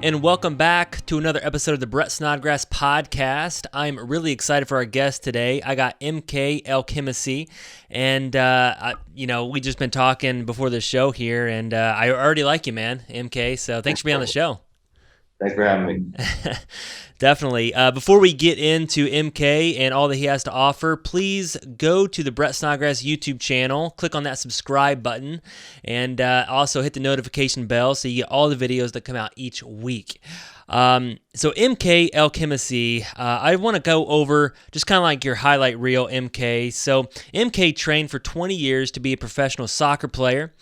And welcome back to another episode of the Brett Snodgrass podcast. I'm really excited for our guest today. I got MK ElKhamissy, and we just been talking before the show here, and I already like you, man, MK. So thanks for being on the show. Thanks for having me. Definitely. Before we get into MK and all that he has to offer, please go to the Brett Snodgrass YouTube channel, click on that subscribe button, and also hit the notification bell so you get all the videos that come out each week. So MK ElKhamissy, I want to go over just kind of like your highlight reel, MK. So MK trained for 20 years to be a professional soccer player.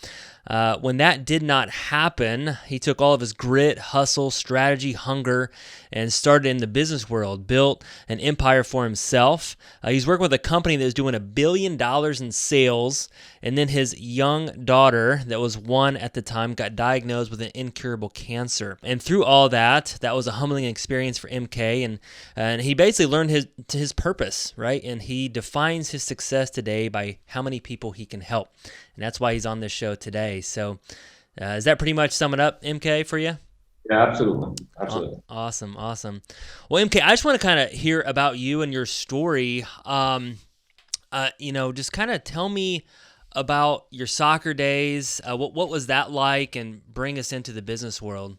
When that did not happen, he took all of his grit, hustle, strategy, hunger, and started in the business world, built an empire for himself. He's working with a company that was doing $1 billion in sales, and then his young daughter, that was 1 at the time, got diagnosed with an incurable cancer. And through all that was a humbling experience for MK, and he basically learned his purpose, right? And he defines his success today by how many people he can help. And that's why he's on this show today. So is that pretty much sum it up, MK, for you? Yeah, absolutely. Absolutely. Awesome. Well, MK, I just want to kind of hear about you and your story. Just kind of tell me about your soccer days. What was that like, and bring us into the business world.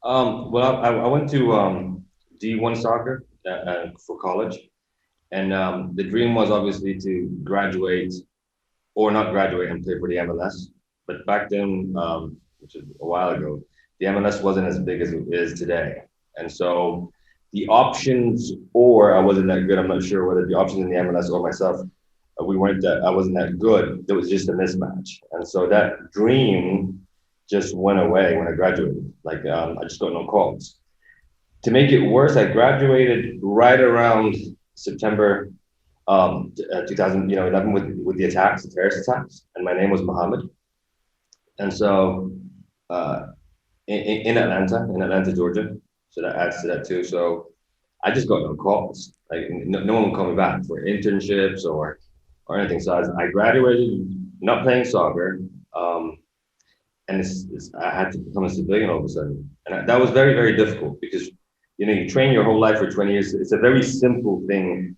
I went to D1 soccer for college, and the dream was obviously to graduate or not graduate and play for the MLS. But back then, which is a while ago, the MLS wasn't as big as it is today. And so the options, or I wasn't that good, I'm not sure whether the options in the MLS or myself, I wasn't that good. It was just a mismatch. And so that dream just went away when I graduated. I just got no calls. To make it worse, I graduated right around September 2011 with the terrorist attacks, and my name was Muhammad. And so in Atlanta, Georgia, so that adds to that too. So I just got no calls. No one would call me back for internships or anything. So I graduated not playing soccer, and I had to become a civilian all of a sudden, and that was very, very difficult because you train your whole life for 20 years. It's a very simple thing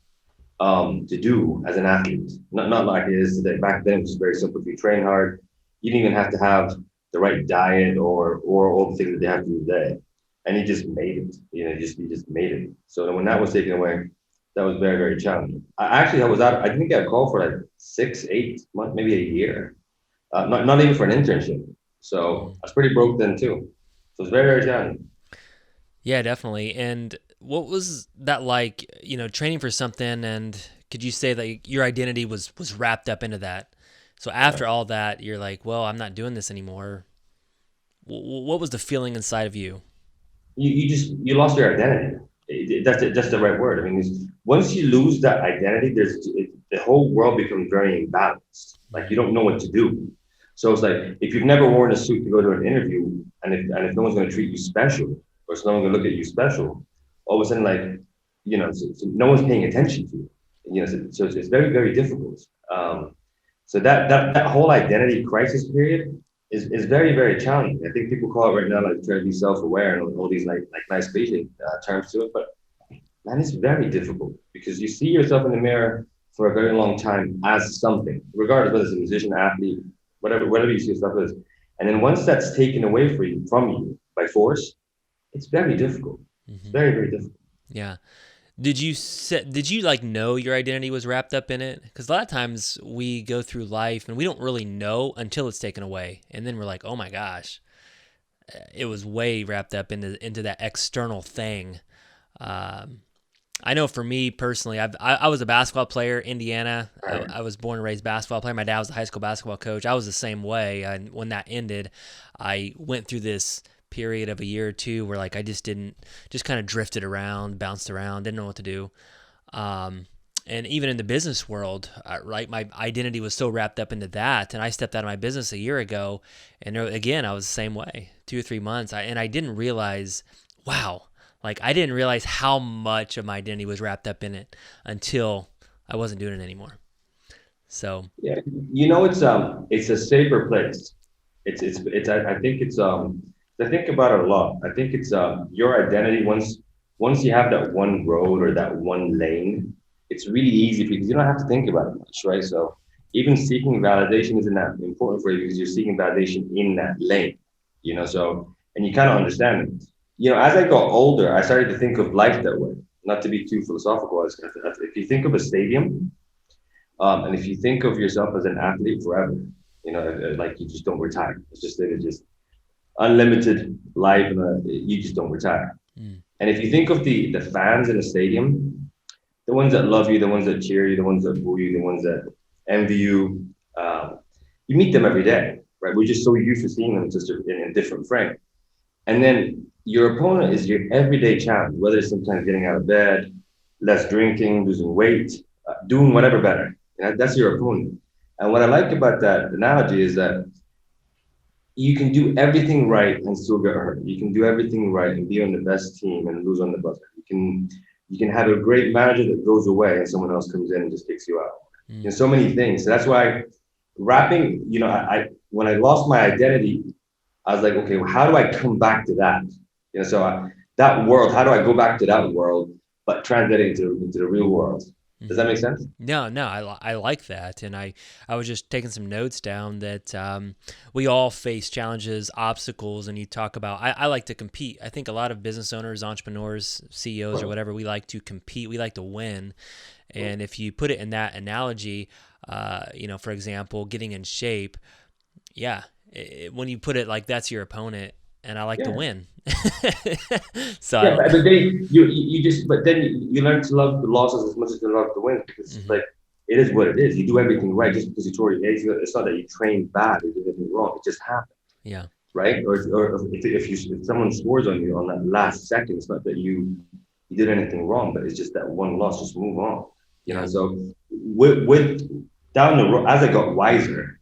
to do as an athlete, not like it is today. Back then, it was very simple. If you train hard, you didn't even have to have the right diet or all the things that they have to do today. And he just made it. He just made it. So when that was taken away, that was very, very challenging. I was out. I didn't get a call for like 6, 8 months, maybe a year. Not even for an internship. So I was pretty broke then too. So it's very, very challenging. Yeah, definitely. And what was that like, training for something, and could you say that your identity was wrapped up into that? So after all that, you're like, well, I'm not doing this anymore. What was the feeling inside of you? You lost your identity. That's the right word. I mean, once you lose that identity, the whole world becomes very imbalanced. Like you don't know what to do. So it's like if you've never worn a suit to go to an interview, and if no one's going to treat you special, or if no one's going to look at you special, all of a sudden, so no one's paying attention to you. So it's very, very difficult. So that whole identity crisis period is very, very challenging. I think people call it right now like trying to be self-aware and all these like nice basic terms to it, but man, it's very difficult because you see yourself in the mirror for a very long time as something, regardless whether it's a musician, athlete, whatever you see yourself as. And then once that's taken away from you by force, it's very difficult. It's very, very difficult. Yeah. Did you know your identity was wrapped up in it? Because a lot of times we go through life and we don't really know until it's taken away, and then we're like, "Oh my gosh, it was way wrapped up into that external thing." I know for me personally, I was a basketball player, Indiana. I was born and raised basketball player. My dad was a high school basketball coach. I was the same way, and when that ended, I went through this period of a year or two where like I just kind of drifted around, bounced around, didn't know what to do. And even in the business world, right, my identity was so wrapped up into that, and I stepped out of my business a year ago, and again, I was the same way, 2 or 3 months, and I didn't realize, wow, like I didn't realize how much of my identity was wrapped up in it until I wasn't doing it anymore. So yeah, it's a safer place. I think it's I think about it a lot. I think it's your identity. Once you have that one road or that one lane, it's really easy because you don't have to think about it much, right? So even seeking validation isn't that important for you because you're seeking validation in that lane, you know. So and you kind of understand it. You know, as I got older, I started to think of life that way. Not to be too philosophical, if you think of a stadium, and if you think of yourself as an athlete forever, you know, like you just don't retire. It's just unlimited life, and you just don't retire. Mm. And if you think of the fans in the stadium, the ones that love you, the ones that cheer you, the ones that boo you, the ones that envy you, you meet them every day, right? We're just so used to seeing them just in a different frame. And then your opponent is your everyday challenge, whether it's sometimes getting out of bed, less drinking, losing weight, doing whatever better. You know, that's your opponent. And what I like about that analogy is that you can do everything right and still get hurt. You can do everything right and be on the best team and lose on the buzzer. You can have a great manager that goes away and someone else comes in and just kicks you out. Mm. There's so many things. So that's why rapping, you know, I when I lost my identity, I was like, okay, well, how do I come back to that? You know, so that world, how do I go back to that world, but translate it into the real world? Does that make sense? No, I like that, and I was just taking some notes down that we all face challenges, obstacles, and you talk about. I like to compete. I think a lot of business owners, entrepreneurs, CEOs, or whatever, we like to compete. We like to win, and if you put it in that analogy, you know, for example, getting in shape, yeah, when you put it like that's your opponent, and I like to win. So yeah, but then you just but then you learn to love the losses as much as you love the wins because it's like it is what it is. You do everything right just because you tore your ACL. It's not that you trained bad or did anything wrong. It just happened. yeah. Right? Or if someone scores on you on that last second, it's not that you did anything wrong, but it's just that one loss. Just move on. You know. So with down the road, as I got wiser,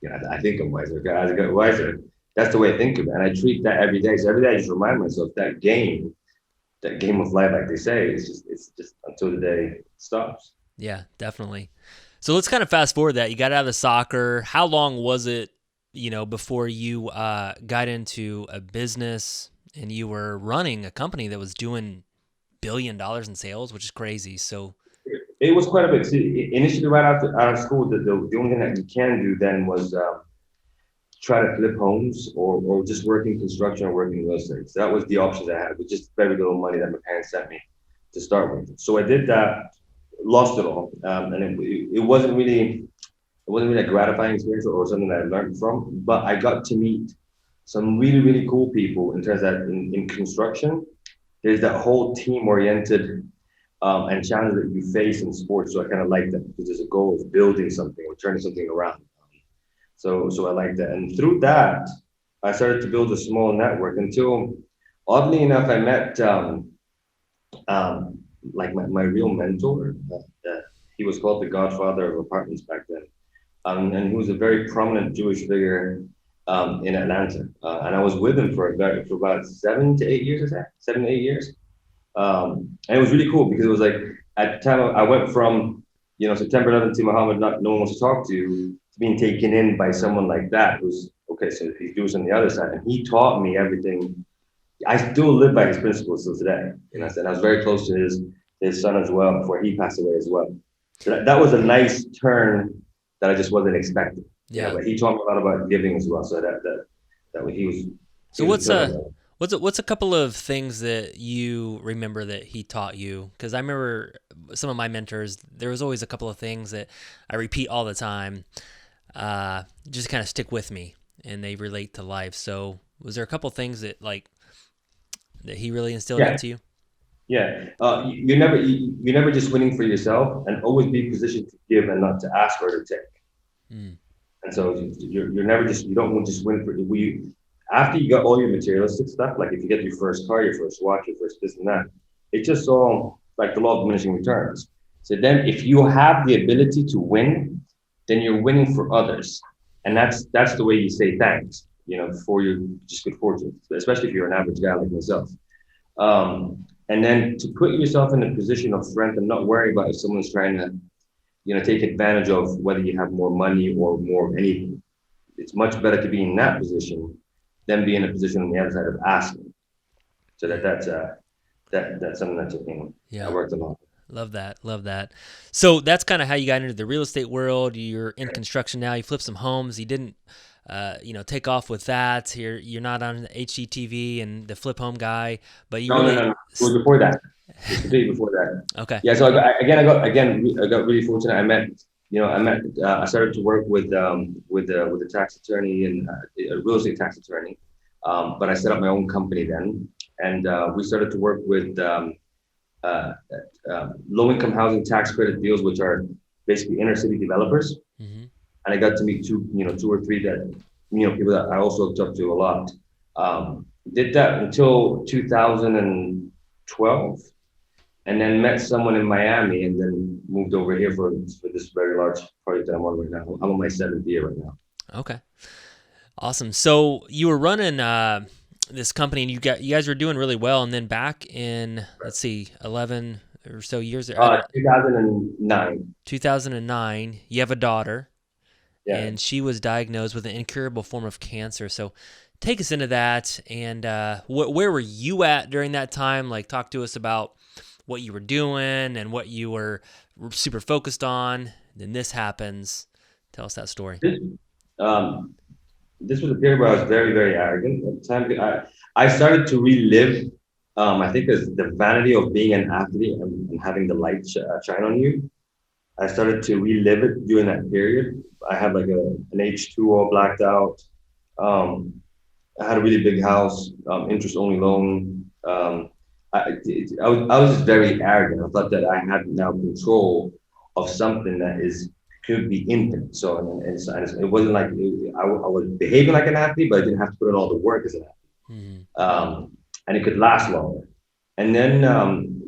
you know, I think I'm wiser. As I got wiser, that's the way I think of it. And I treat that every day. So every day I just remind myself that game of life, like they say, it's just until the day stops. Yeah, definitely. So let's kind of fast forward that. You got out of the soccer. How long was it, you know, before you got into a business and you were running a company that was doing $1 billion in sales, which is crazy. So it was quite a bit. See, initially, right out of school, the only thing that you can do then was try to flip homes or just work in construction or work in real estate. So that was the options I had with just very little money that my parents sent me to start with. So I did that, lost it all, and it wasn't really a gratifying experience or something that I learned from. But I got to meet some really really cool people in terms that in construction, there's that whole team oriented and challenge that you face in sports. So I kind of like that because there's a goal of building something or turning something around. So I like that. And through that, I started to build a small network until, oddly enough, I met like my real mentor. He was called the Godfather of apartments back then. And he was a very prominent Jewish figure in Atlanta. And I was with him for about 7 to 8 years, I say, 7 to 8 years. And it was really cool because it was like, at the time I went from, you know, September 11th to Muhammad, no one wants to talk to being taken in by someone like that who's okay, so he's Jewish on the other side, and he taught me everything. I still live by his principles still today, you know. And I was very close to his son as well before he passed away as well. So that was a nice turn that I just wasn't expecting. yeah, but he taught me a lot about giving as well. So that he was. So what's a couple of things that you remember that he taught you? Because I remember some of my mentors. There was always a couple of things that I repeat all the time. Just kind of stick with me, and they relate to life. So was there a couple of things that he really instilled into you? Yeah, you're never just winning for yourself, and always be positioned to give and not to ask or to take. And so you're never you don't just win for after you got all your materialistic stuff. Like if you get your first car, your first watch, your first this and that, it's just all like the law of diminishing returns. So then, if you have the ability to win, then you're winning for others, and that's the way you say thanks, you know, for your just good fortune, especially if you're an average guy like myself. And then to put yourself in a position of strength and not worry about if someone's trying to, you know, take advantage of whether you have more money or more anything. It's much better to be in that position then be in a position on the other side of asking. So that's something that I worked a lot. Love that. Love that. So that's kind of how you got into the real estate world. You're in construction now. You flipped some homes. You didn't, take off with that. You're not on HGTV and the flip home guy, but you really. No. It was before that. It was completely before that. Okay. Yeah. So I got really fortunate. I started to work with a tax attorney and a real estate tax attorney. But I set up my own company then, and we started to work with low-income housing tax credit deals, which are basically inner city developers. Mm-hmm. And I got to meet two or three that, people that I also looked up to a lot. Did that until 2012, and then met someone in Miami, and then moved over here for this very large project that I'm on right now. I'm on my 7th year right now. Okay. Awesome. So you were running this company, and you guys were doing really well, and then back in, let's see, 11 or so years. 2009. 2009. You have a daughter. Yeah. And she was diagnosed with an incurable form of cancer. So take us into that, and where were you at during that time? Like, talk to us about what you were doing and what you were super focused on. Then this happens. Tell us that story. This was a period where I was very, very arrogant at the time. I started to relive, I think, as the vanity of being an athlete and having the light shine on you. I started to relive it during that period. I had like an H2 all blacked out. I had a really big house, interest only loan. I was just very arrogant. I thought that I had now control of something that could be infinite. So and it wasn't like I was behaving like an athlete, but I didn't have to put in all the work as an athlete. Mm-hmm. And it could last longer. And then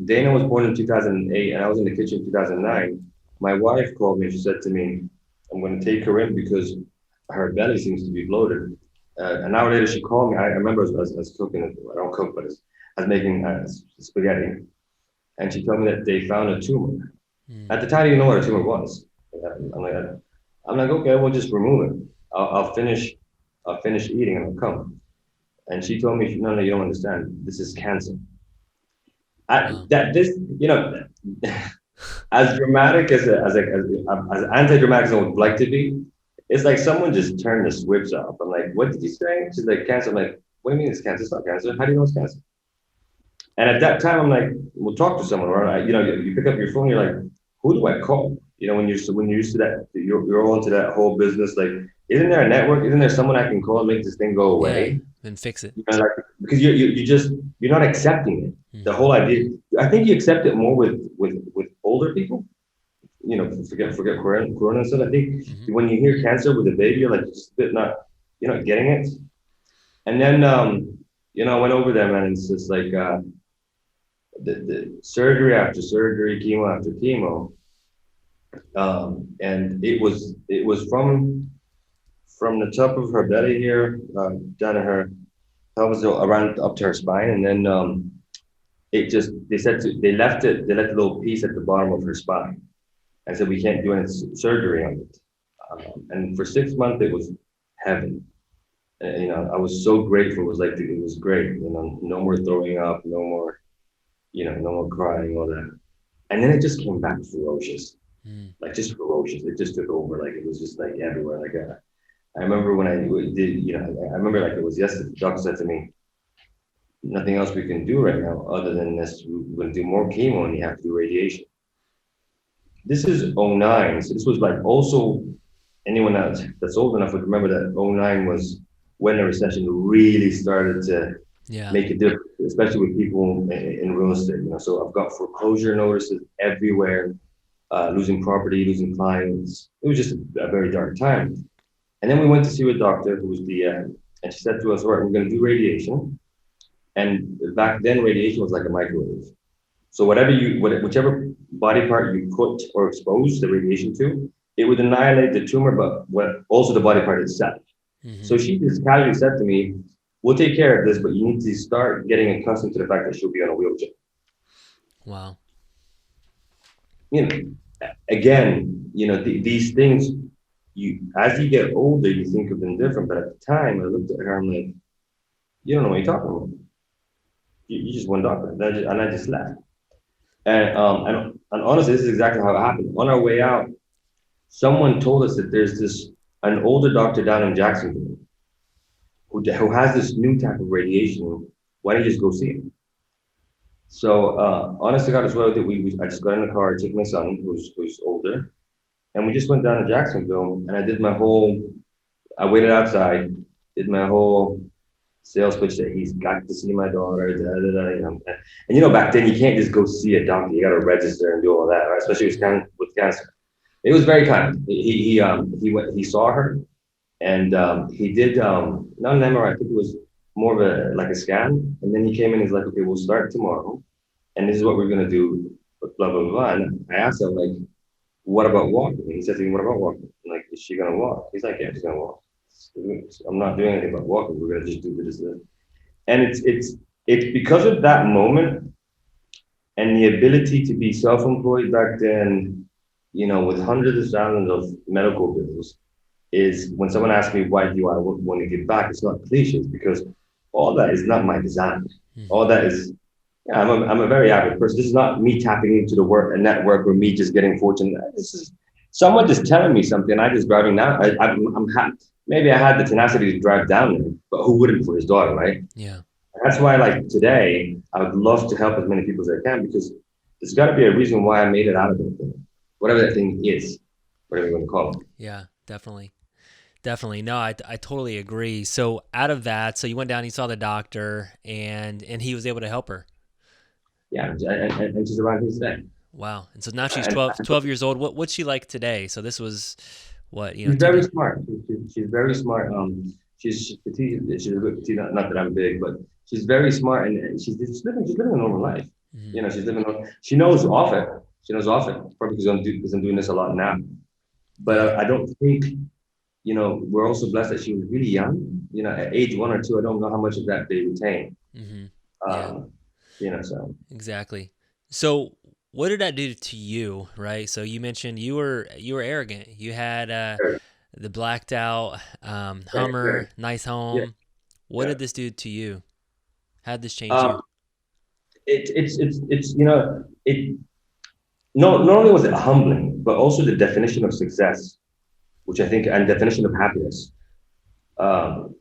Dana was born in 2008, and I was in the kitchen in 2009. My wife called me and she said to me, I'm going to take her in because her belly seems to be bloated. An hour later, she called me. I remember I was cooking. I don't cook, but I was making spaghetti. And she told me that they found a tumor. At the time, I didn't know what a tumor was. I'm like, okay, we'll just remove it. I'll finish eating and I'll come. And she told me, no, you don't understand. This is cancer. As dramatic as anti-dramatic as I would like to be, it's like someone just turned the switch off. I'm like, what did you say? She's like, cancer. I'm like, what do you mean it's cancer? It's not cancer. How do you know it's cancer? And at that time, I'm like, we'll talk to someone. Or you pick up your phone. You're like, who do I call? When you're used to that, you're all into that whole business. Like, isn't there a network? Isn't there someone I can call and make this thing go away? And fix it. Because you're not accepting it. Mm-hmm. The whole idea. I think you accept it more with older people. Forget corona and stuff. I think when you hear cancer with a baby, you're like just a bit not getting it. And then I went over there, man, and it's just like the surgery after surgery, chemo after chemo. And it was from the top of her belly here down to her pelvis around up to her spine, and then they left the little piece at the bottom of her spine and said we can't do any surgery on it. And for 6 months it was heaven. I was so grateful. It was like it was great. No more throwing up, no more crying, all that. And then it just came back ferocious. Like just ferocious. It just took over. Like it was just like everywhere. Like I remember when I did, I remember like it was yesterday. The doctor said to me, "Nothing else we can do right now other than this. We're going to do more chemo and you have to do radiation." This is '09, so this was like also anyone that's old enough would remember that '09 was when the recession really started to make a difference, especially with people in real estate. So I've got foreclosure notices everywhere. Losing property, losing clients. It was just a very dark time. And then we went to see a doctor who was and she said to us, all right, we're going to do radiation. And back then, radiation was like a microwave. So whichever body part you put or expose the radiation to, it would annihilate the tumor, but also the body part itself. Mm-hmm. So she just casually said to me, we'll take care of this, but you need to start getting accustomed to the fact that she'll be on a wheelchair. Wow. Again, these things, as you get older, you think of them different. But at the time, I looked at her, I'm like, You don't know what you're talking about. You just one doctor. And I just left. And honestly, this is exactly how it happened. On our way out, someone told us that there's an older doctor down in Jacksonville who has this new type of radiation. Why don't you just go see him? So honestly, God, as well, that I just got in the car, took my son, who's older, and we just went down to Jacksonville, and I waited outside, did my whole sales pitch that he's got to see my daughter, and back then you can't just go see a doctor, you got to register and do all that, right? Especially with cancer. It was very kind. He saw her, and he did not an MRI. I think it was more of a scan. And then he came in. He's like, okay, we'll start tomorrow, and this is what we're gonna do. Blah blah blah. And I asked him like, what about walking? And he said to me, what about walking? I'm like, is she gonna walk? He's like, yeah, she's gonna walk. I'm not doing anything about walking. We're gonna just do this. And it's because of that moment and the ability to be self-employed back then, with hundreds of thousands of medical bills, is when someone asks me, why do I want to give back? It's not cliches because all that is not my design. All that is, yeah, I'm a very avid person. This is not me tapping into a network or me just getting fortune. This is someone just telling me something. I just driving down. I'm happy. Maybe I had the tenacity to drive down there, but who wouldn't for his daughter, right? Yeah. That's why, like today, I would love to help as many people as I can because there's got to be a reason why I made it out of that thing, whatever that thing is, whatever you want to call it. Yeah, definitely. Definitely. No, I totally agree. So out of that, so you went down, you saw the doctor, and he was able to help her. Yeah, and she's around here today. Wow. And so now she's 12 years old. What's she like today? So this was what, She's very smart. She's very smart. She's petite. She's a bit petite. Not that I'm big, but she's very smart, and she's living a normal life. Mm-hmm. She's living. She knows off it. Probably because I'm doing this a lot now. But I don't think. We're also blessed that she was really young. At age 1 or 2, I don't know how much of that they retain. Mm-hmm. Yeah. So exactly. So what did that do to you, right? So you mentioned you were arrogant. You had the blacked out Hummer, nice home. Yeah. What did this do to you? How did this change you? It's not only was it humbling, but also the definition of success, which I think, and definition of happiness. So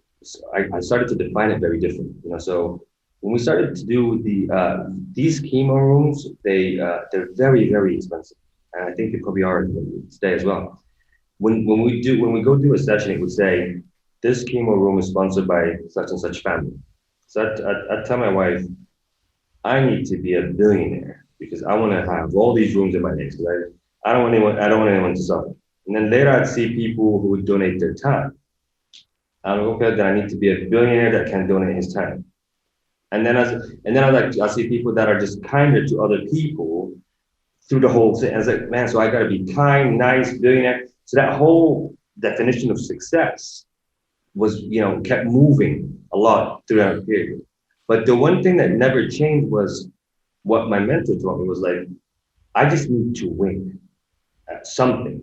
I started to define it very different. So when we started to do these chemo rooms, they're very, very expensive, and I think they probably are today as well. When we go do a session, it would say this chemo room is sponsored by such and such family. So I tell my wife, I need to be a billionaire because I want to have all these rooms in my name. I don't want anyone to suffer. And then later I'd see people who would donate their time. I'm like, okay, then I need to be a billionaire that can donate his time. And then I see people that are just kinder to other people through the whole thing. I was like, man, so I got to be kind, nice, billionaire. So that whole definition of success was, kept moving a lot throughout the period. But the one thing that never changed was what my mentor taught me was like, I just need to win at something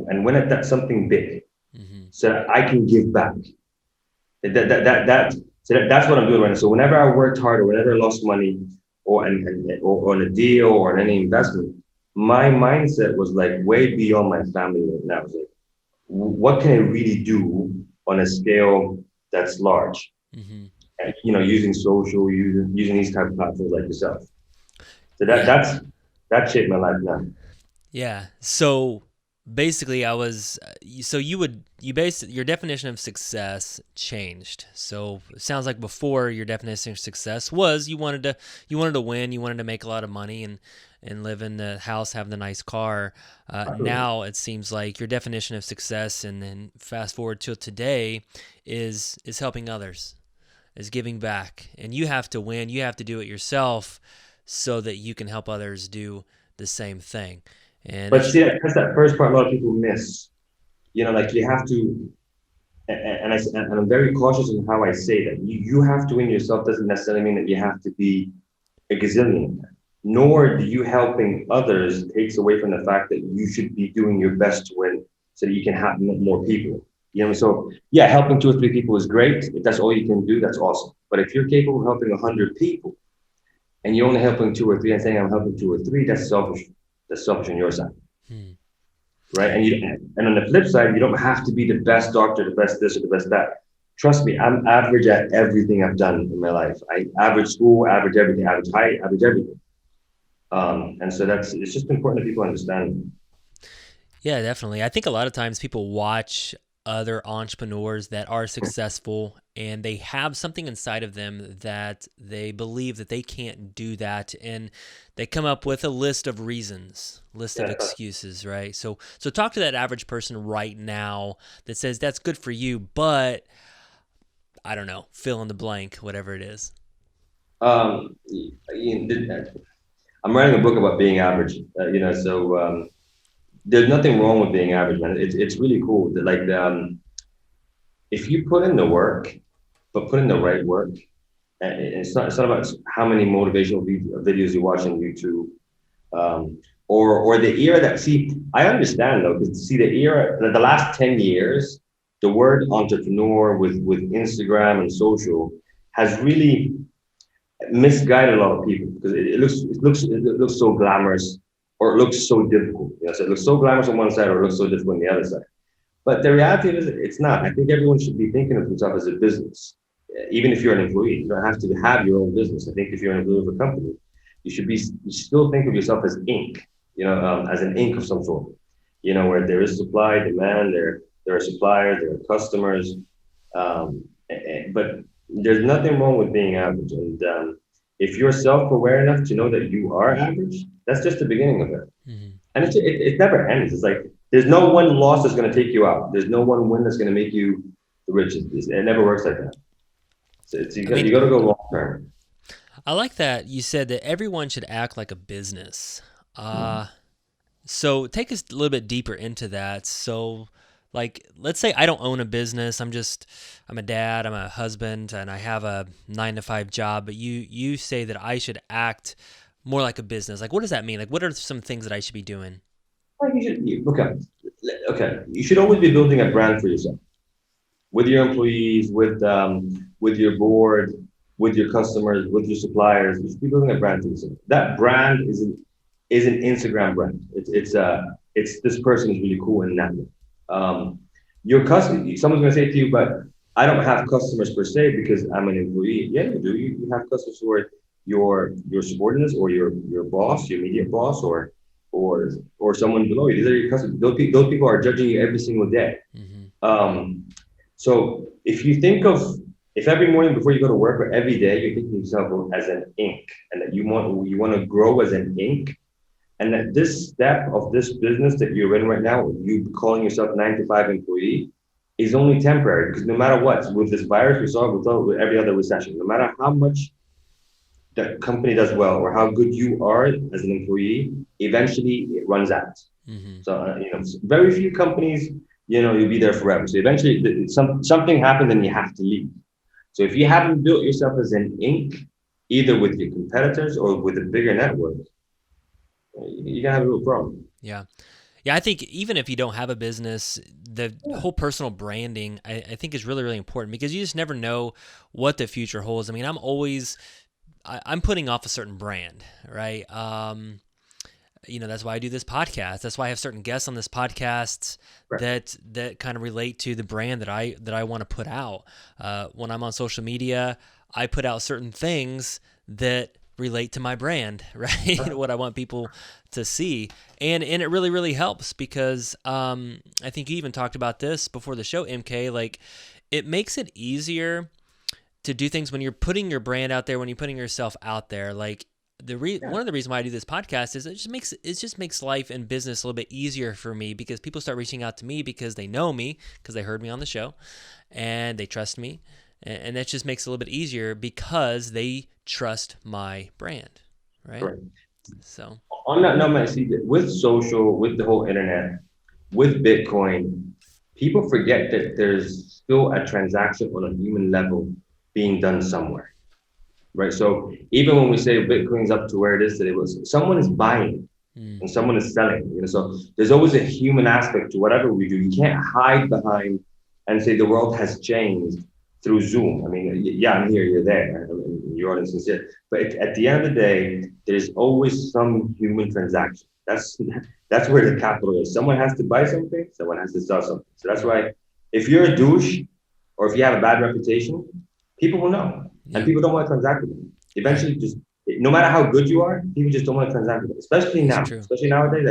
and win at that something big so that I can give back. That's what I'm doing right now. So whenever I worked hard or whenever I lost money or on a deal or on any investment, my mindset was like way beyond my family right now. It was like, what can I really do on a scale that's large? And, using social, using these type of platforms like yourself. So that shaped my life now. Yeah. So basically your definition of success changed. So it sounds like before your definition of success was you wanted to win, you wanted to make a lot of money and live in the house, have the nice car. Now it seems like your definition of success, and then fast forward to today, is helping others, is giving back. And you have to win, you have to do it yourself so that you can help others do the same thing. But see, that's that first part a lot of people miss. Like you have to, and I'm very cautious in how I say that. You have to win yourself doesn't necessarily mean that you have to be a gazillionaire. Nor do you helping others takes away from the fact that you should be doing your best to win so that you can help more people. So yeah, helping 2 or 3 people is great. If that's all you can do, that's awesome. But if you're capable of helping 100 people and you're only helping two or three and saying I'm helping two or three, that's selfish. That's selfish on your side. Right. And on the flip side, you don't have to be the best doctor, the best this or the best that. Trust me, I'm average at everything I've done in my life. I average school, average everything, average height, average everything. And so it's just important that people understand. Yeah, definitely. I think a lot of times people watch other entrepreneurs that are successful and they have something inside of them that they believe that they can't do that, and they come up with a list of reasons, list of excuses, right? So talk to that average person right now that says that's good for you, but I don't know, fill in the blank, whatever it is. I'm writing a book about being average, there's nothing wrong with being average, man. It's really cool that if you put in the work, but put in the right work, and it's not about how many motivational videos you watch on YouTube, or the era that, see, I understand though, because see the era, the last 10 years, the word entrepreneur with Instagram and social has really misguided a lot of people, because it looks so glamorous, or it looks so difficult. So it looks so glamorous on one side, or it looks so difficult on the other side. But the reality is, it's not. I think everyone should be thinking of themselves as a business. Even if you're an employee, you don't have to have your own business. I think if you're an employee of a company, you should still think of yourself as ink, as an ink of some sort, where there is supply, demand, there are suppliers, there are customers, but there's nothing wrong with being average. And if you're self-aware enough to know that you are average, that's just the beginning of it. Mm-hmm. And it never ends. It's like there's no one loss that's going to take you out. There's no one win that's going to make you the richest. It never works like that. So you got to go long term. I like that you said that everyone should act like a business. So take us a little bit deeper into that. So, like, let's say I don't own a business. I'm a dad, I'm a husband, and I have a 9-to-5 job. But you say that I should act more like a business. Like, what does that mean? Like, what are some things that I should be doing? You should always be building a brand for yourself, with your employees, with your board, with your customers, with your suppliers. You should be building a brand for yourself. That brand is an Instagram brand. It's this person is really cool in that way. Your customer, someone's gonna say to you, but I don't have customers per se because I'm an employee. Yeah, you do. You have customers who are your subordinates, or your boss, your immediate boss, or someone below you. These are your customers. Those people are judging you every single day. Mm-hmm. So if every morning before you go to work, or every day, you're thinking of yourself as an ink, and that you want to grow as an ink, and that this step of this business that you're in right now, you calling yourself 9-to-5 employee, is only temporary. Because no matter what, with this virus, we saw with every other recession, no matter how much the company does well or how good you are as an employee, eventually it runs out. Mm-hmm. So very few companies, you'll be there forever. So eventually something happens and you have to leave. So if you haven't built yourself as an ink, either with your competitors or with a bigger network, you're gonna have a real problem. Yeah. I think even if you don't have a business, the whole personal branding, I think, is really, really important, because you just never know what the future holds. I mean, I'm putting off a certain brand, right? That's why I do this podcast. That's why I have certain guests on this podcast, right, that kind of relate to the brand that I want to put out. When I'm on social media, I put out certain things that relate to my brand, right? What I want people to see. And it really, really helps, because I think you even talked about this before the show, MK, like, it makes it easier to do things when you're putting your brand out there, when you're putting yourself out there. Like, one of the reasons why I do this podcast is it just makes life and business a little bit easier for me, because people start reaching out to me because they know me, because they heard me on the show, and they trust me, and that just makes it a little bit easier because they trust my brand, right? Correct. So on that note, I see that with social, with the whole internet, with Bitcoin, people forget that there's still a transaction on a human level being done somewhere, right? So even when we say Bitcoin's up to where it is today, someone is buying and someone is selling. So there's always a human aspect to whatever we do. You can't hide behind and say the world has changed through Zoom. I mean, yeah, I'm here, you're there, I mean, your audience is here. But at the end of the day, there's always some human transaction. That's where the capital is. Someone has to buy something, someone has to sell something. So that's why if you're a douche or if you have a bad reputation, people will know. And people don't want to transact with you. Eventually, just no matter how good you are, people just don't want to transact with you. Especially now, especially nowadays.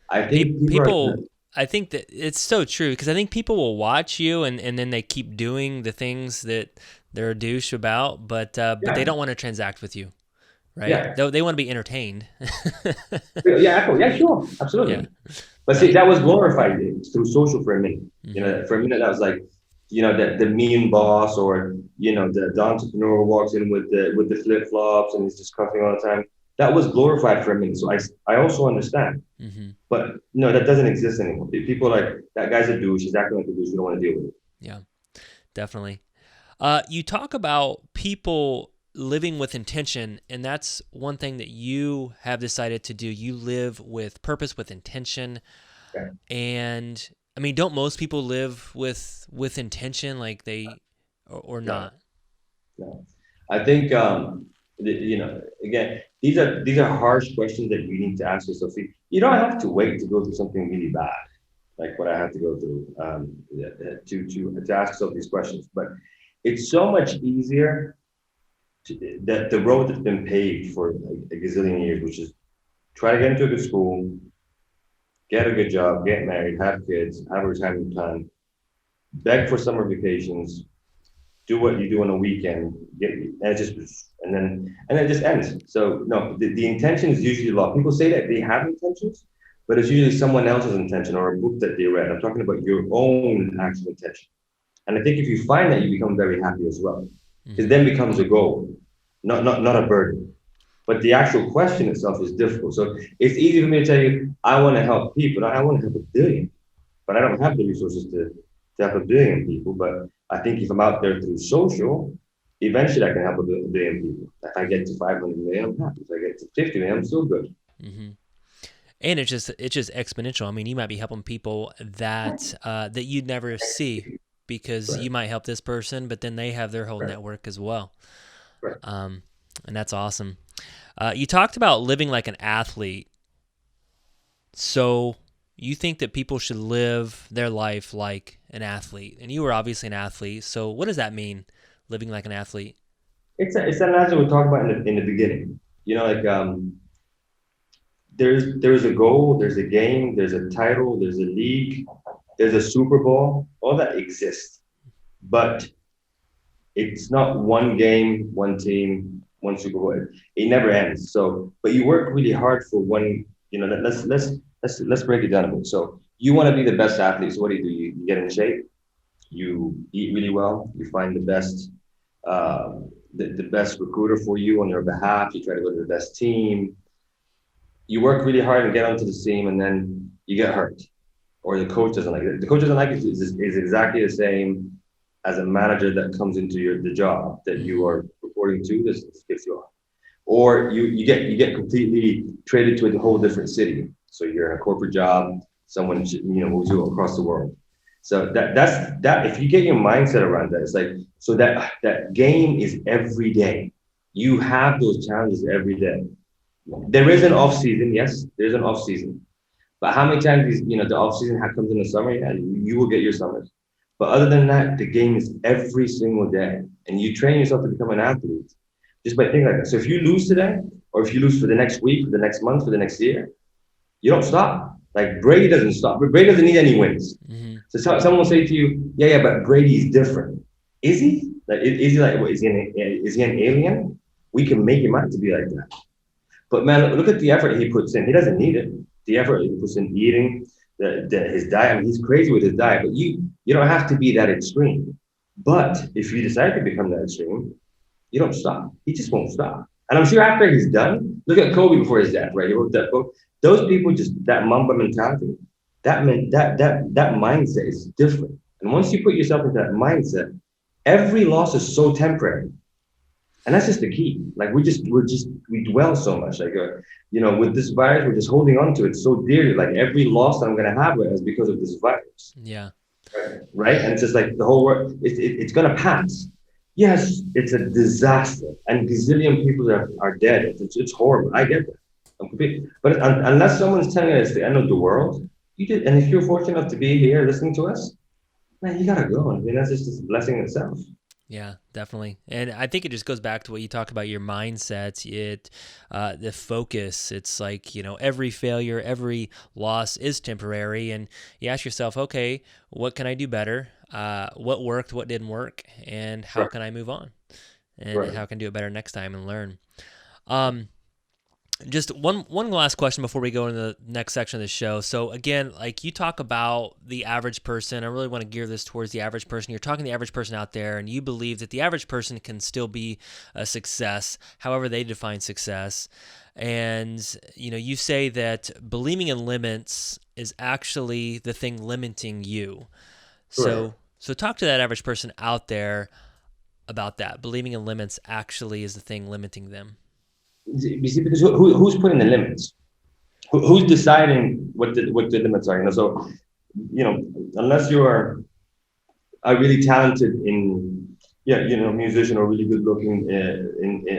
I think people. I think that it's so true because I think people will watch you and then they keep doing the things that they're a douche about, but they don't want to transact with you, right? Yeah. They want to be entertained. Yeah, sure, absolutely. Yeah. But see, that was glorified through social for a minute. You know, for a minute that was like, you know, the mean boss or, you know, the entrepreneur walks in with the flip flops and he's just cuffing all the time. That was glorified for a minute. So I also understand. But no, that doesn't exist anymore. People are like, that guy's a douche. He's acting like a douche. We don't want to deal with it. Yeah, definitely. You talk about people living with intention, and that's one thing that you have decided to do. You live with purpose, with intention. Yeah. And I mean, don't most people live with intention, like they or not? No, I think you know, again, these are harsh questions that you need to ask yourself. See, you don't have to wait to go through something really bad, like what I had to go through to ask yourself these questions. But it's so much easier that the road that's been paved for a gazillion years, which is try to get into a good school, get a good job, get married, have kids, have a retirement plan, beg for summer vacations, do what you do on a weekend, and then it just ends. So no, the intention is usually a lot. People say that they have intentions, but it's usually someone else's intention or a book that they read. I'm talking about your own actual intention. And I think if you find that, you become very happy as well. It then becomes a goal, not a burden. But the actual question itself is difficult. So it's easy for me to tell you, I want to help people. I want to help a billion, but I don't have the resources to help a billion people. But I think if I'm out there through social, eventually I can help a billion people. If I get to 500 million, I'm happy. If I get to 50 million, I'm still good. And it's just exponential. I mean, you might be helping people that you'd never see because you might help this person, but then they have their whole network as well. And that's awesome. You talked about living like an athlete. So you think that people should live their life like an athlete, and you were obviously an athlete. So what does that mean, living like an athlete? It's an answer we talked about in the beginning. You know, like there's a goal, there's a game, there's a title, there's a league, there's a Super Bowl. All that exists, but it's not one game, one team, one Super Bowl. It never ends. So, but you work really hard for one. You know, let's break it down a bit. So you want to be the best athlete. So what do? You get in shape. You eat really well. You find the best recruiter for you on your behalf. You try to go to the best team. You work really hard and get onto the team, and then you get hurt, or the coach doesn't like it. The coach doesn't like it is exactly the same as a manager that comes into the job that you are reporting to. This gets you off, or you get completely traded to a whole different city. So you're in a corporate job. Someone moves you across the world. So that's if you get your mindset around that, it's like so that game is every day. You have those challenges every day. There is an off season, yes. There's an off season, but how many times the off season comes in the summer? Yeah, you will get your summers. But other than that, the game is every single day, and you train yourself to become an athlete just by thinking like that. So if you lose today, or if you lose for the next week, for the next month, for the next year, you don't stop. Like Brady doesn't stop. But Brady doesn't need any wins. So someone will say to you, yeah, but Brady is different. Is he? Like, is he like? What, is he an alien? We can make him out to be like that. But man, look at the effort he puts in. He doesn't need it. The effort he puts in eating, his diet. I mean, he's crazy with his diet, but you don't have to be that extreme. But if you decide to become that extreme, you don't stop. He just won't stop. And I'm sure after he's done, look at Kobe before his death, right? He wrote that book. Those people that Mamba mentality, that mindset is different. And once you put yourself into that mindset, every loss is so temporary. And that's just the key. Like we dwell so much. Like with this virus, we're just holding on to it so dearly. Like every loss that I'm gonna have is because of this virus. Yeah. right? And it's just like the whole world, it's going to pass. Yes, it's a disaster, and gazillion people are dead. It's horrible. I get that. I'm complete. But unless someone's telling you it's the end of the world, you did. And if you're fortunate enough to be here listening to us, man, you gotta go. I mean, that's just a blessing in itself. Yeah, definitely. And I think it just goes back to what you talk about, your mindset, the focus. It's like, every failure, every loss is temporary. And you ask yourself, okay, what can I do better? What worked, what didn't work, and how Right. can I move on? And Right. how can I do it better next time and learn? Um, just one last question before we go into the next section of the show. So again, like you talk about the average person, I really want to gear this towards the average person. You're talking to the average person out there, and you believe that the average person can still be a success, however they define success. And you say that believing in limits is actually the thing limiting you. Correct. So talk to that average person out there about that. Believing in limits actually is the thing limiting them. You see, because who's putting the limits? Who's deciding what the limits are? So unless you are really talented in, yeah, musician or really good looking,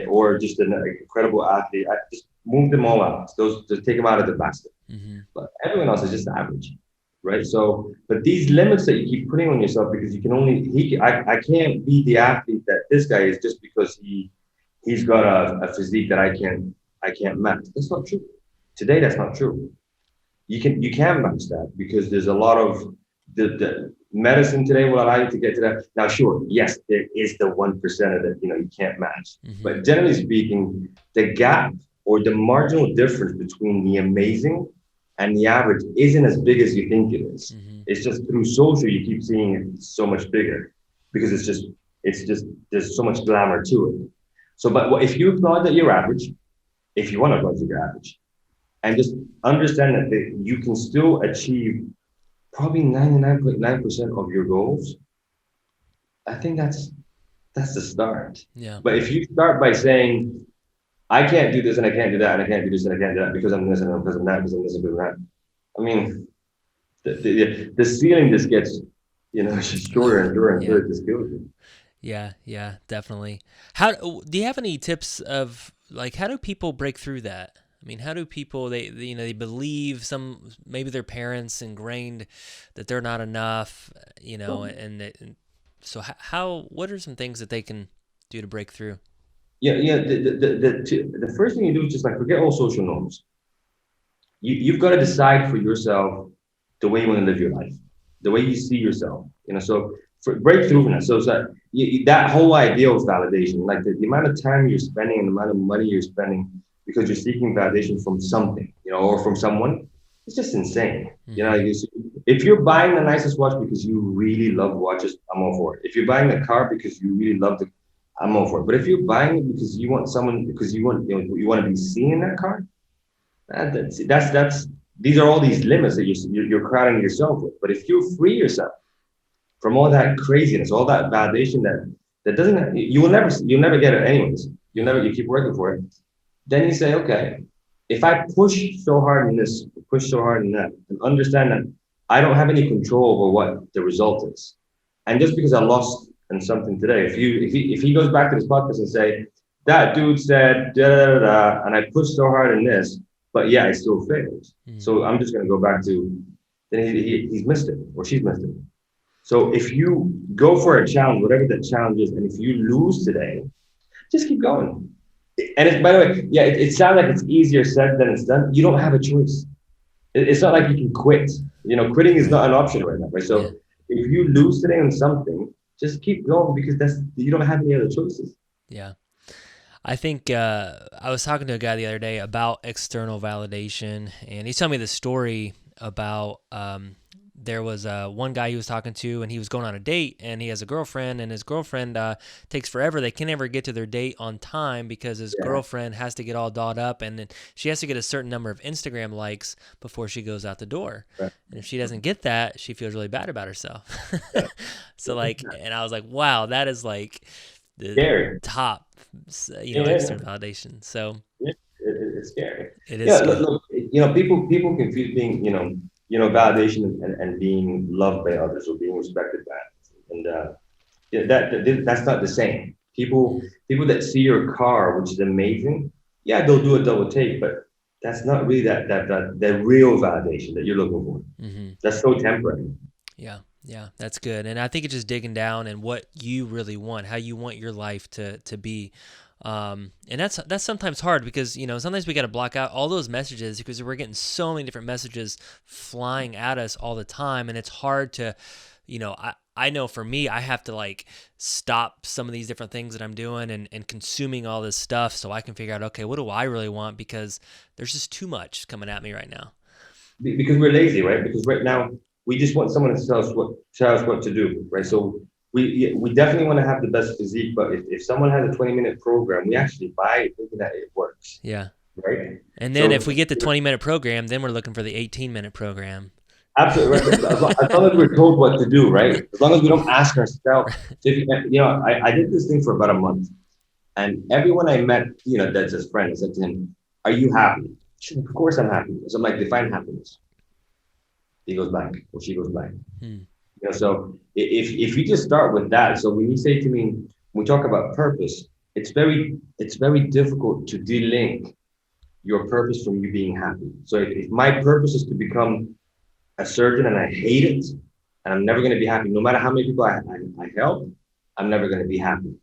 or just an incredible athlete, I just move them all out. Those, just take them out of the basket. Mm-hmm. But everyone else is just average, right? So, but these limits that you keep putting on yourself because you can only I can't be the athlete that this guy is just because he's got a physique that I can't match. That's not true. Today, that's not true. You can match that because there's a lot of the medicine today will allow you to get to that. Now, sure, yes, there is the 1% that you can't match, Mm-hmm. but generally speaking, the gap or the marginal difference between the amazing and the average isn't as big as you think it is. Mm-hmm. It's just through social you keep seeing it so much bigger because it's just there's so much glamour to it. So, but if you acknowledge that you're average, if you want to acknowledge that you're average, and just understand that you can still achieve probably 99.9% of your goals, I think that's the start. Yeah. But if you start by saying, I can't do this and I can't do that and I can't do this and I can't do that because I'm this and because I'm that because I'm this and because I'm that, I mean, the ceiling just gets, just shorter and shorter and Yeah. shorter. Just kills you. Yeah, definitely. How do you have any tips of like how do people break through that? I mean, how do people they believe maybe their parents ingrained that they're not enough, and so how what are some things that they can do to break through? Yeah, yeah. The first thing you do is just like forget all social norms. You've got to decide for yourself the way you want to live your life, the way you see yourself. So for breakthrough from that. So it's that whole idea of validation, like the amount of time you're spending and the amount of money you're spending because you're seeking validation from something, or from someone, it's just insane. Mm-hmm. If you're buying the nicest watch because you really love watches, I'm all for it. If you're buying the car because you really love I'm all for it. But if you're buying it because you want someone, because you want to be seen in that car, that's these are all these limits that you're crowding yourself with. But if you free yourself from all that craziness, all that validation that doesn't, you'll never get it anyways. You keep working for it. Then you say, okay, if I push so hard in this, push so hard in that, and understand that I don't have any control over what the result is. And just because I lost in something today, if he goes back to this podcast and say, that dude said da da da da, and I pushed so hard in this, but yeah, I still failed. Mm-hmm. So I'm just gonna go back to, then he's missed it or she's missed it. So if you go for a challenge, whatever that challenge is, and if you lose today, just keep going. And it's, by the way, yeah, it sounds like it's easier said than it's done. You don't have a choice. It's not like you can quit. Quitting is not an option right now, right? So Yeah. if you lose today on something, just keep going because you don't have any other choices. Yeah. I think I was talking to a guy the other day about external validation, and he's telling me this story about there was one guy he was talking to, and he was going on a date, and he has a girlfriend, and his girlfriend takes forever. They can never get to their date on time because his girlfriend has to get all dolled up, and then she has to get a certain number of Instagram likes before she goes out the door. Right. And if she doesn't get that, she feels really bad about herself. So and I was like, wow, that is like the Scary. top, Yeah. external validation. So Yeah, it's scary. it is Yeah, scary. look, people confuse being, validation and being loved by others or being respected by others. And yeah, that's not the same. People that see your car, which is amazing, yeah, they'll do a double take, but that's not really that real validation that you're looking for. Mm-hmm. That's so temporary. Yeah, that's good. And I think it's just digging down and what you really want, how you want your life to be. And that's sometimes hard because, sometimes we got to block out all those messages because we're getting so many different messages flying at us all the time. And it's hard to, I know for me, I have to like stop some of these different things that I'm doing and consuming all this stuff so I can figure out, okay, what do I really want? Because there's just too much coming at me right now. Because we're lazy, right? Because right now we just want someone to tell us what to do, right? So we definitely want to have the best physique, but if someone has a 20-minute program, we actually buy it thinking that it works. Yeah. Right. And then if we get the 20-minute program, then we're looking for the 18-minute program. Absolutely right. As long as we're told what to do, right? As long as we don't ask ourselves. So I did this thing for about a month, and everyone I met, that's his friend, I said to him, "Are you happy?" Of course I'm happy. So I'm like, define happiness. He goes blank, or she goes blank. So if you just start with that, so when you say to me, when we talk about purpose, it's very difficult to delink your purpose from you being happy. So if my purpose is to become a surgeon and I hate it, and I'm never going to be happy, no matter how many people I help, I'm never going to be happy.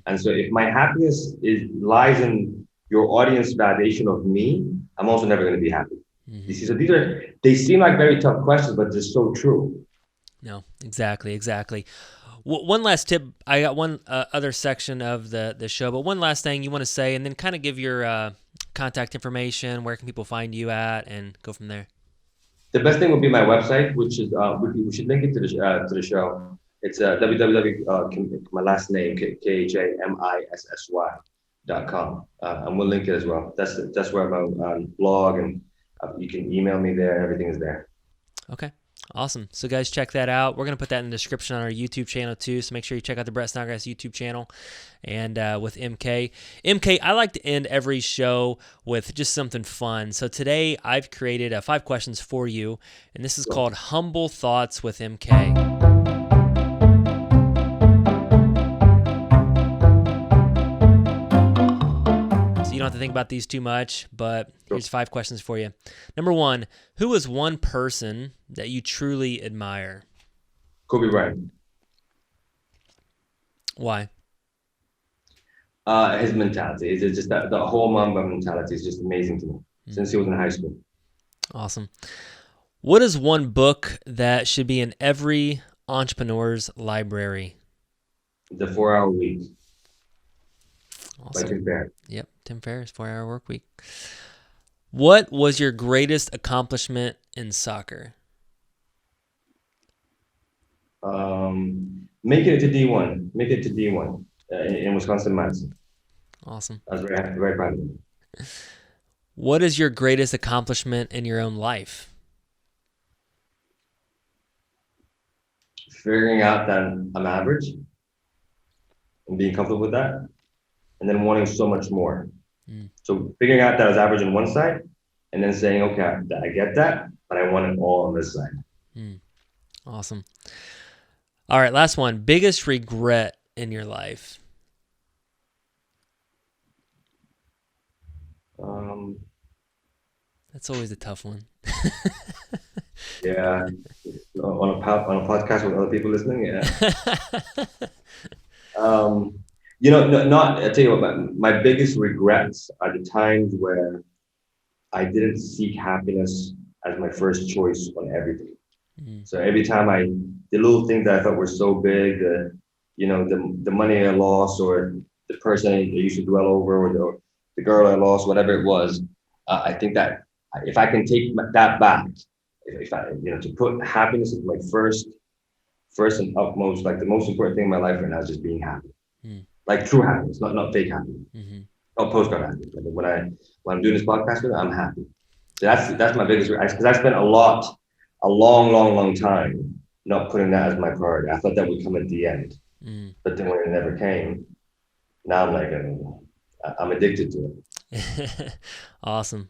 And so if my happiness lies in your audience validation of me, I'm also never going to be happy. You see, so they seem like very tough questions, but they're so true. No, exactly. One last tip. I got one other section of the show, but one last thing you want to say, and then kind of give your contact information. Where can people find you at, and go from there? The best thing would be my website, which is we should link it to the show. It's www. My last name KHAMISSY.com, and we'll link it as well. That's where my blog, and you can email me there. Everything is there. Okay. Awesome. So guys, check that out. We're going to put that in the description on our YouTube channel too. So make sure you check out the Brett Snodgrass YouTube channel and with MK. MK, I like to end every show with just something fun. So today I've created 5 questions for you, and this is called Humble Thoughts with MK. You don't have to think about these too much, but here's 5 questions for you. Number 1, who is one person that you truly admire? Kobe Bryant. Why? His mentality. It's just that the whole Mamba mentality is just amazing to me since he was in high school. Awesome. What is one book that should be in every entrepreneur's library? The 4-Hour Week. Awesome. By Tim Ferriss. Yep, Tim Ferriss, 4-Hour Work Week. What was your greatest accomplishment in soccer? Making it to D1. Make it to D1 in Wisconsin-Madison. Awesome. I was very, very proud of him. What is your greatest accomplishment in your own life? Figuring out that I'm average and being comfortable with that, and then wanting so much more. So figuring out that I was average on one side, and then saying, okay, I get that, but I want it all on this side. Awesome. All right, last one. Biggest regret in your life? That's always a tough one. Yeah, on a podcast with other people listening. Yeah. I tell you what, my biggest regrets are the times where I didn't seek happiness as my first choice on everything. So every time the little things that I thought were so big, the money I lost, or the person I used to dwell over, or the girl I lost, whatever it was, I think that if I can take that back, if I, to put happiness as my first and utmost, like the most important thing in my life right now is just being happy. Like true happiness, not fake happiness, not postcard happiness. Like when I'm doing this podcast with it, I'm happy. So that's my biggest, because I spent a long time not putting that as my priority. I thought that would come at the end, but then when it never came, now I'm like, I'm addicted to it. Awesome.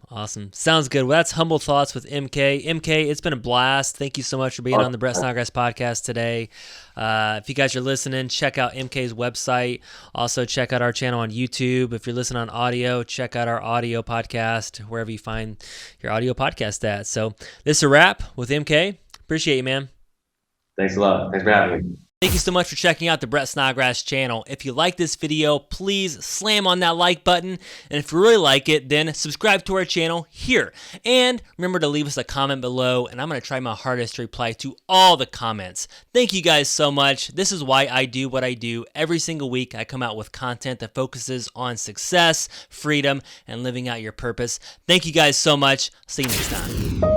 Sounds good. Well, that's Humble Thoughts with MK. MK, it's been a blast. Thank you so much for being on the Brett Snodgrass podcast today. If you guys are listening, check out MK's website. Also, check out our channel on YouTube. If you're listening on audio, check out our audio podcast, wherever you find your audio podcast at. So this is a wrap with MK. Appreciate you, man. Thanks a lot. Thanks for having me. Thank you so much for checking out the Brett Snodgrass channel. If you like this video, please slam on that like button. And if you really like it, then subscribe to our channel here. And remember to leave us a comment below, and I'm going to try my hardest to reply to all the comments. Thank you guys so much. This is why I do what I do. Every single week, I come out with content that focuses on success, freedom, and living out your purpose. Thank you guys so much. See you next time.